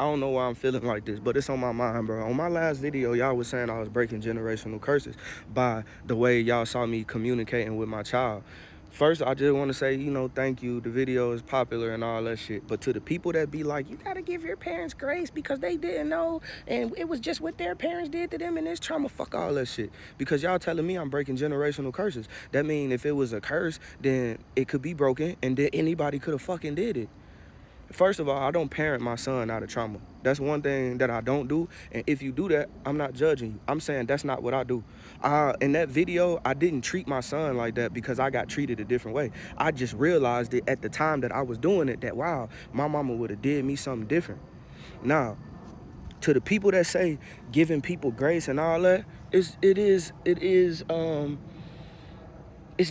don't know why I'm feeling like this, but it's on my mind, bro. On my last video, y'all was saying I was breaking generational curses by the way y'all saw me communicating with my child. First, I just want to say, thank you. The video is popular and all that shit. But to the people that be like, you got to give your parents grace because they didn't know and it was just what their parents did to them and it's trauma, fuck all that shit. Because y'all telling me I'm breaking generational curses. That mean if it was a curse, then it could be broken and then anybody could have fucking did it. First of all, I don't parent my son out of trauma. That's one thing that I don't do. And if you do that, I'm not judging you. I'm saying that's not what I do. In that video, I didn't treat my son like that because I got treated a different way. I just realized it at the time that I was doing it that, wow, my mama would have did me something different. Now, to the people that say giving people grace and all that, it's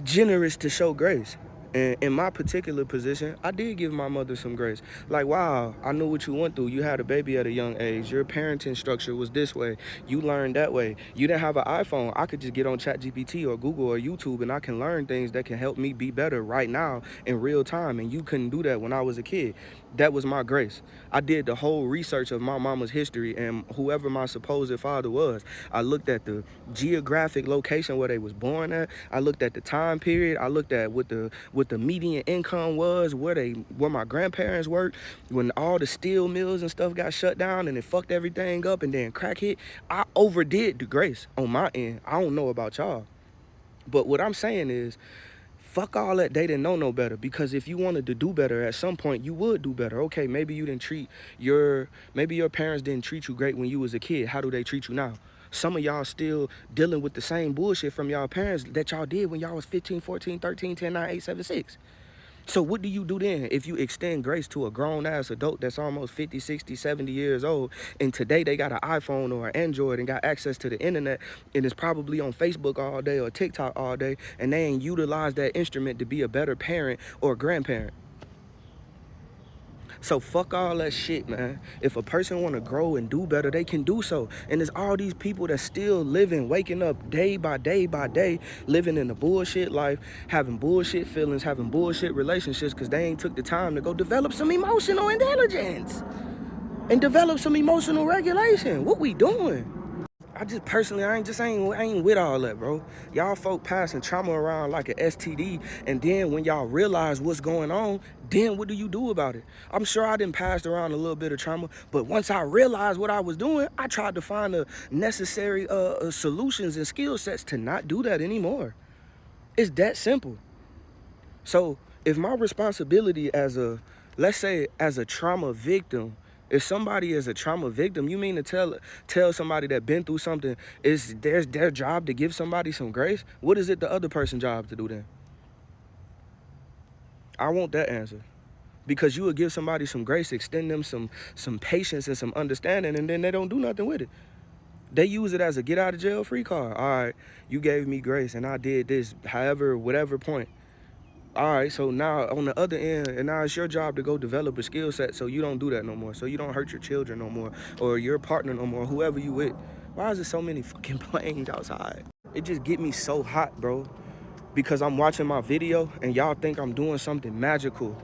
generous to show grace. And in my particular position, I did give my mother some grace. Like, wow, I knew what you went through. You had a baby at a young age. Your parenting structure was this way. You learned that way. You didn't have an iPhone. I could just get on ChatGPT or Google or YouTube and I can learn things that can help me be better right now in real time. And you couldn't do that when I was a kid. That was my grace. I did the whole research of my mama's history and whoever my supposed father was. I looked at the geographic location where they was born at. I looked at the time period. I looked at what the median income was, where my grandparents worked, when all the steel mills and stuff got shut down and it fucked everything up and then crack hit. I overdid the grace on my end. I don't know about y'all. But what I'm saying is, fuck all that they didn't know no better, because if you wanted to do better at some point, you would do better. Okay, maybe you didn't maybe your parents didn't treat you great when you was a kid. How do they treat you now? Some of y'all still dealing with the same bullshit from y'all parents that y'all did when y'all was 15, 14, 13, 10, 9, 8, 7, 6. So what do you do then if you extend grace to a grown-ass adult that's almost 50, 60, 70 years old, and today they got an iPhone or an Android and got access to the internet and is probably on Facebook all day or TikTok all day, and they ain't utilized that instrument to be a better parent or grandparent? So fuck all that shit, man. If a person want to grow and do better, they can do so. And there's all these people that still living, waking up day by day by day, living in a bullshit life, having bullshit feelings, having bullshit relationships because they ain't took the time to go develop some emotional intelligence and develop some emotional regulation. What we doing? I just personally, I ain't with all that, bro. Y'all folk passing trauma around like an STD, and then when y'all realize what's going on, then what do you do about it? I'm sure I didn't pass around a little bit of trauma, but once I realized what I was doing, I tried to find the necessary solutions and skill sets to not do that anymore. It's that simple. So if my responsibility as let's say as a trauma victim, if somebody is a trauma victim, you mean to tell somebody that been through something is their job to give somebody some grace? What is it the other person's job to do then? I want that answer. Because you would give somebody some grace, extend them some patience and some understanding, and then they don't do nothing with it. They use it as a get out of jail free card. All right, you gave me grace and I did this, however, whatever point. All right, so now on the other end, and now it's your job to go develop a skill set so you don't do that no more, so you don't hurt your children no more, or your partner no more, whoever you with. Why is there so many fucking planes outside? It just get me so hot, bro, because I'm watching my video and y'all think I'm doing something magical,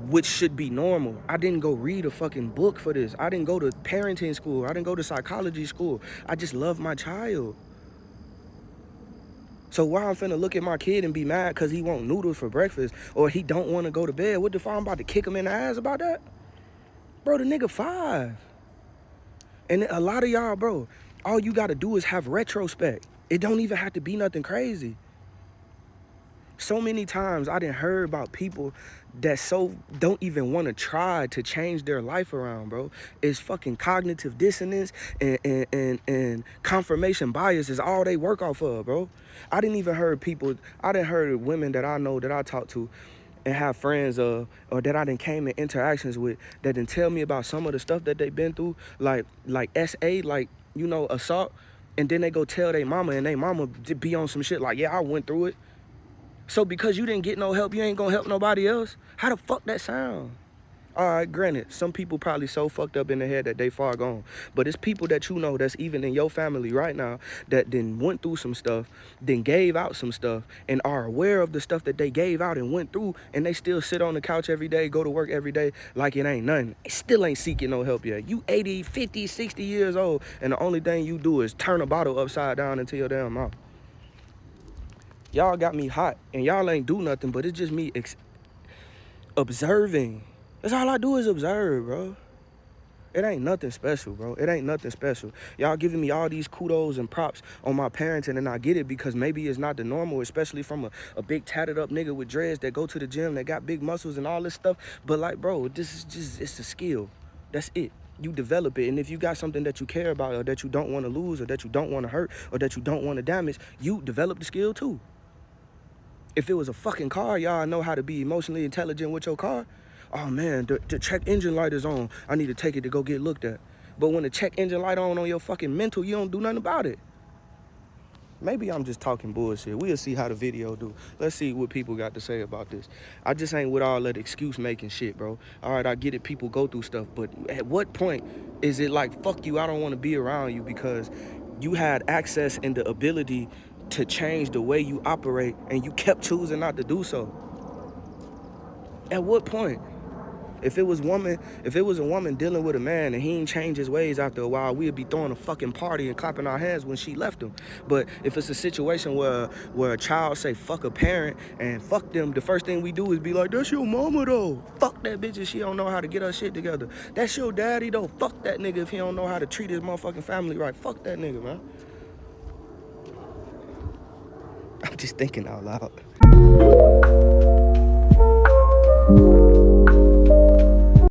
which should be normal. I didn't go read a fucking book for this. I didn't go to parenting school. I didn't go to psychology school. I just love my child. So why I'm finna look at my kid and be mad because he want noodles for breakfast or he don't want to go to bed? What the fuck, I'm about to kick him in the ass about that? Bro, the nigga 5. And a lot of y'all, bro, all you got to do is have retrospect. It don't even have to be nothing crazy. So many times I done heard about people that don't even want to try to change their life around, bro. It's fucking cognitive dissonance and confirmation bias is all they work off of, bro. I didn't heard women that I know that I talk to and have friends or that I done came in interactions with that didn't tell me about some of the stuff that they've been through, like SA, like, assault, and then they go tell their mama and their mama be on some shit like, yeah, I went through it. So because you didn't get no help, you ain't gonna help nobody else? How the fuck that sound? All right, granted, some people probably so fucked up in the head that they far gone. But it's people that you know that's even in your family right now that then went through some stuff, then gave out some stuff, and are aware of the stuff that they gave out and went through, and they still sit on the couch every day, go to work every day like it ain't nothing. It still ain't seeking no help yet. You 80, 50, 60 years old, and the only thing you do is turn a bottle upside down into your damn mouth. Y'all got me hot, and y'all ain't do nothing, but it's just me observing. That's all I do is observe, bro. It ain't nothing special, bro. It ain't nothing special. Y'all giving me all these kudos and props on my parenting, and I get it because maybe it's not the normal, especially from a big tatted up nigga with dreads that go to the gym, that got big muscles and all this stuff. But like, bro, this is just, it's a skill. That's it. You develop it, and if you got something that you care about or that you don't want to lose or that you don't want to hurt or that you don't want to damage, you develop the skill too. If it was a fucking car, y'all know how to be emotionally intelligent with your car. Oh man, the check engine light is on. I need to take it to go get looked at. But when the check engine light on your fucking mental, you don't do nothing about it. Maybe I'm just talking bullshit. We'll see how the video do. Let's see what people got to say about this. I just ain't with all that excuse making shit, bro. All right, I get it. People go through stuff. But at what point is it like, fuck you, I don't want to be around you because you had access and the ability to change the way you operate and you kept choosing not to do so? At what point? If it was a woman dealing with a man and he ain't changed his ways after a while, we'd be throwing a fucking party and clapping our hands when she left him. But if it's a situation where a child say fuck a parent and fuck them, the first thing we do is be like, that's your mama though. Fuck that bitch if she don't know how to get her shit together. That's your daddy though. Fuck that nigga if he don't know how to treat his motherfucking family right. Fuck that nigga, man. I'm just thinking out loud.